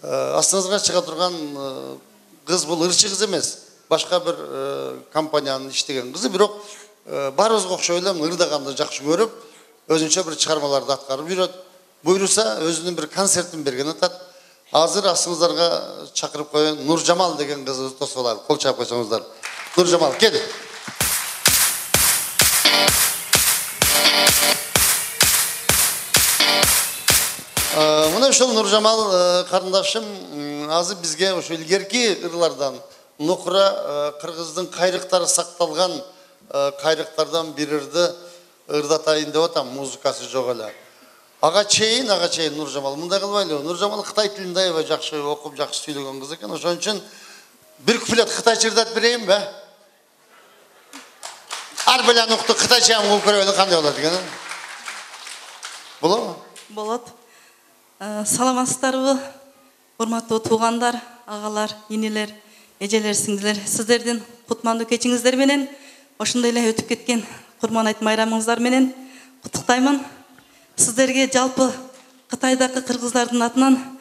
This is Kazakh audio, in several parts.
астыңызга чыга турган кыз бул ырчы кыз эмес. Башка бир компаниянын иштеген кызы, бирок баарыбызга окшой элем ырдаганды жакшы көрүп, өзүнчө бир чыгармаларды аткарып жүрөт. Буйруса өзүнүн бир концертин берген атат. Азыр астыңыздарга чакырып коюн Нуржамал деген кызыбызды тосуп алайлык. Кол чаап койсоңуздар. Нуржамал, кел. Мына ошол Нуржамал карындашым азыр бизге ошо илгерки ырлардан Нукура кыргыздын кайрыктары сакталган кайрыктардан бир ырды ырдатайын деп атам, музыкасы жок эле. Ага чейин Нуржамал мындай кылбайлы. Нуржамал Кытай тилин аябай жакшы окуп, жакшы сүйлөгөн кыз экен. Ошон үчүн бир куплет кытайча ырдатып берейинби? Ар белән укту кытайча угуп көрөлү кандай болот экен? Болобу? Болот. Саламатсыздарбы, урматтуу туугандар, агалар, инелер, эжелер, сиңдилер. Сиздердин кутмандуу кечиңиздер менен ошондой эле өтүп кеткен Курман айт майрамыңыздар менен куттуктаймын. Сиздерге жалпы Кытайдагы кыргыздардын атынан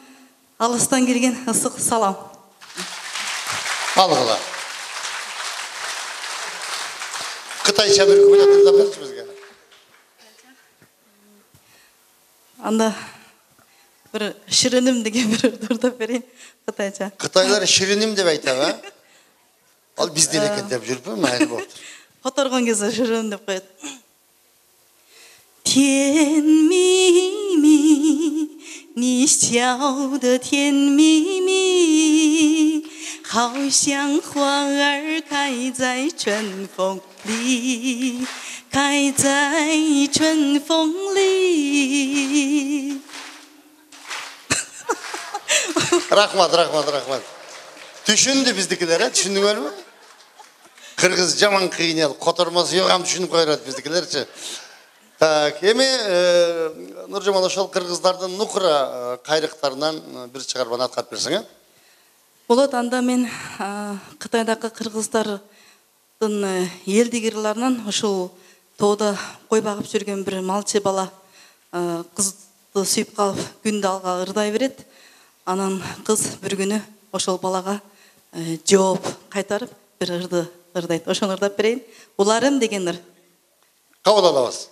алыстан келген ысык салам. Алгыла. Кытайча бир куплет ырдап берчи бизге. Анда bir şirinim деген bir ырдап берейин Кытайча. Кытайлар шириним деп айтабы? Ал бизде экен деп жүрүппү, майыл болуптур. Которгон кезде шириним деп коет. 甜蜜蜜，你笑得甜蜜蜜，好像花儿开在春风里，开在春风里。 Рахмат. Түшүндү биздикилер, түшүндүңөрбү? Кыргыз жаман кыйын эл, котормосу жок ам түшүнүп коёрат биздикилерчи. Так, эми Нуржамал ошол кыргыздардын Нукура кайрыктарынан бир чыгарманы аткарып берсең, Болот, анда мен Кытайдагы кыргыздардын элдик ырларынан ошол тоодо кой багып жүргөн бир малчы бала кызды сүйүп калып күндү алга ырдай берет. Анан кыз бир күнү ошол балага жооп кайтарып бир ырды ырдайт. Ошону ырдап берейин. Уларым деген ыр. кабыл алабыз.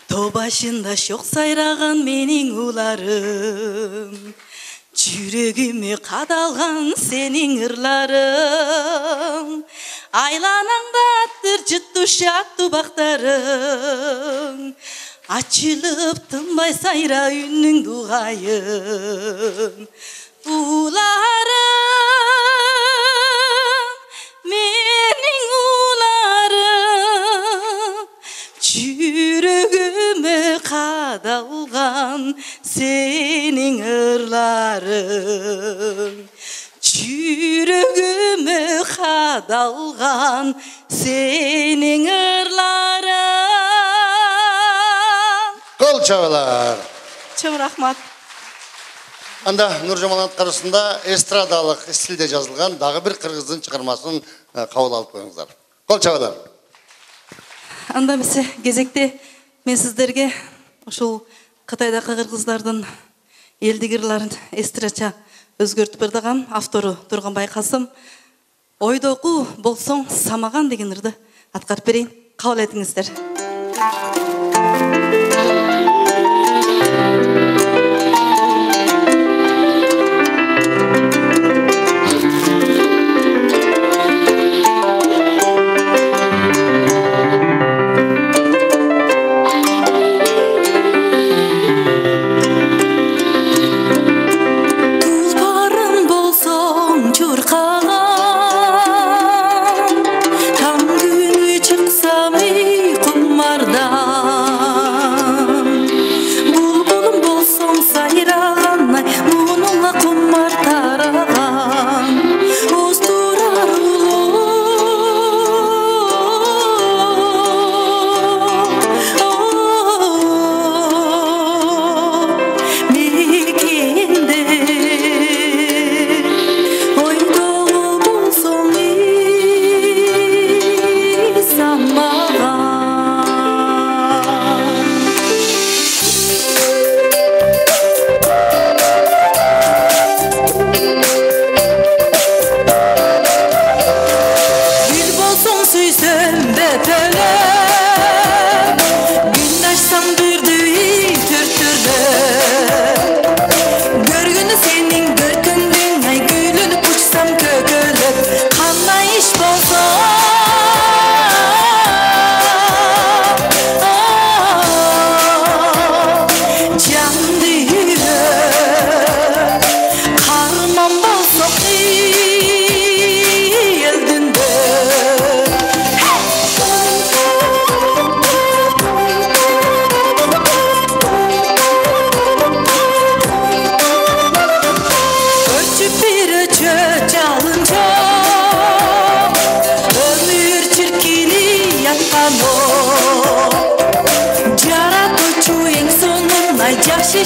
Тоо башында шок сайраган менин уларым, жүрөгүмө кадалган сенин ырларың, айланаңда аттыр жыттуу шаттуу бактарың, ачылып тынбай сайра үнүң дугайың. Уларым, менин уларым, жүрөгүмө кадалган сенин ырларың, жүрөгүмө кадалган сенин ырларың. Кол чабалар. Чоң рахмат. Анда Нуржамал аткарысында эстрадалык стилде жазылган дагы бир кыргыздын чыгармасын кабыл алып коюңуздар. Кол чабалар. Анда эмесе кезекте мен сиздерге ушул Кытайдагы кыргыздардын элдик ырларын эстрадача өзгөртүп ырдаган автору Турганбай Касым ойдогу болсоң самаган деген ырды аткарып берейин. Кабыл этиңиздер. Tam günü çıksam ey kumarda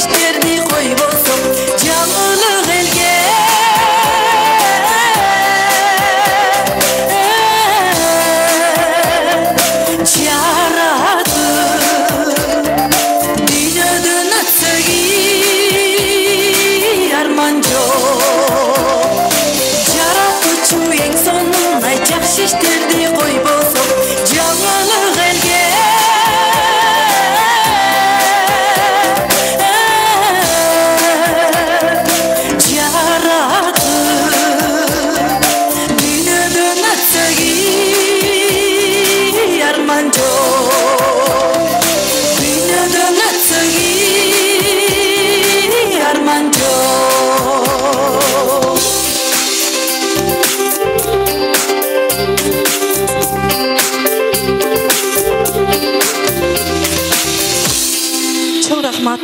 işlerdi koybosum Canlılık elge Yaradı Dünyada natsagi Arman yok Yaratıcı en sonuna Жақсы işlerdi koybosum Canlılık elge Çok rahmat.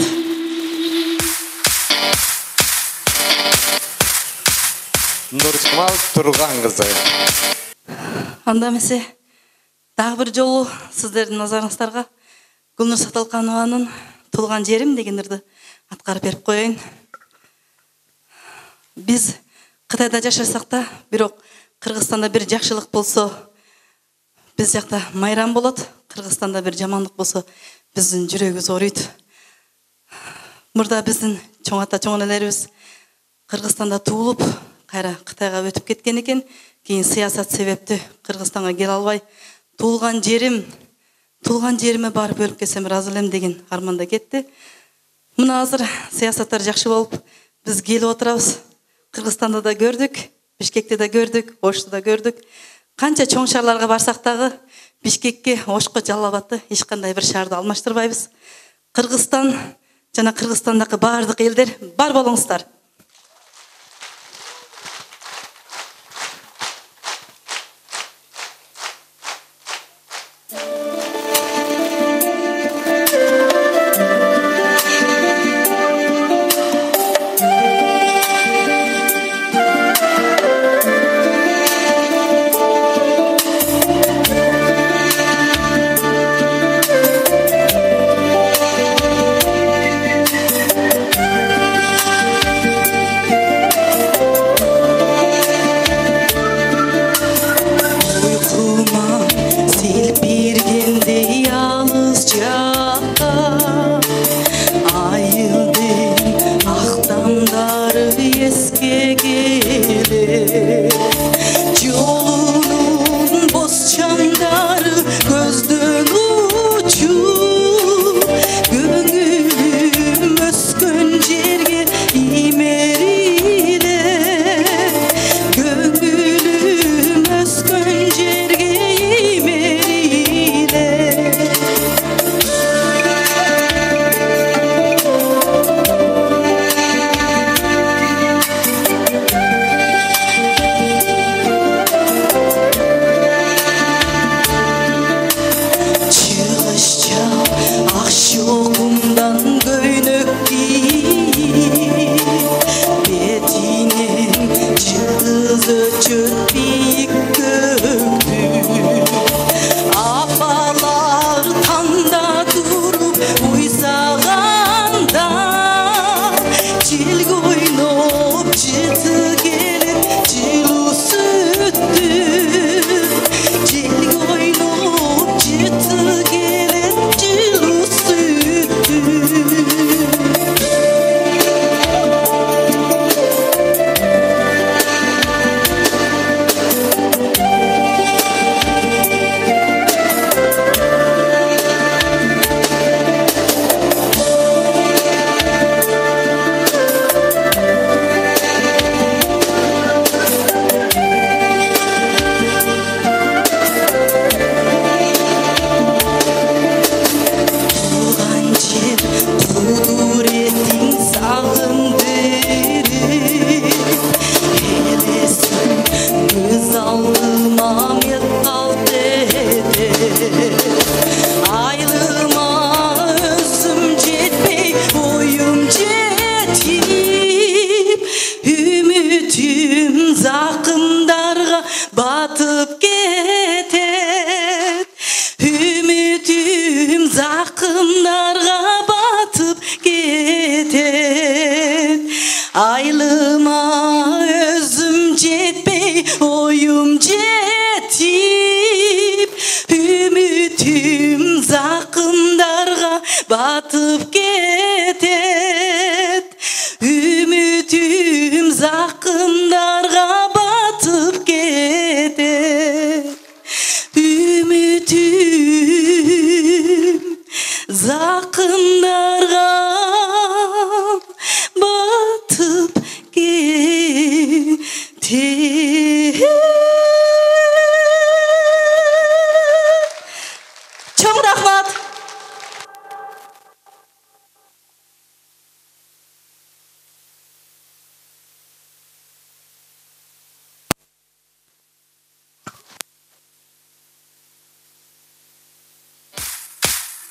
Нұржамал Тұрғанқызы. Анда месе дағы бір жолу сіздердің назарыңыздарға Гүлнұр Саталқанованың Туылған жерім деген ырды атқарып беріп қояйын. Біз Қытайда жашасақ та, бирок Қырғызстанда бір жақшылық болса, біз жақта майрам болады, Қырғызстанда бір жамандық болса, біздің жүрегіміз ауырайды. Мұрда біздің чоң ата чоң энелерибиз Қырғызстанда туылып, қайра Қытайға өтіп кеткен екен, кейін саясат себепті Қырғызстанға келе албай, туылған жеріме барып өліп кетсем разы элем деген арманда кетті. Мына азыр саясаттар жақсы болып, біз келіп отырабыз. Қырғызстанда да көрдік, Бишкекте да көрдік, Ошто да көрдік. Қанша чоң шарларға барсақ тағы, Бишкекке, Ошко, Жалал-Абадты ешқандай бір шарды алмаштырбайбыз. Қырғызстан жана Қырғызстандағы бардық елдер бар болуңуздар. Ай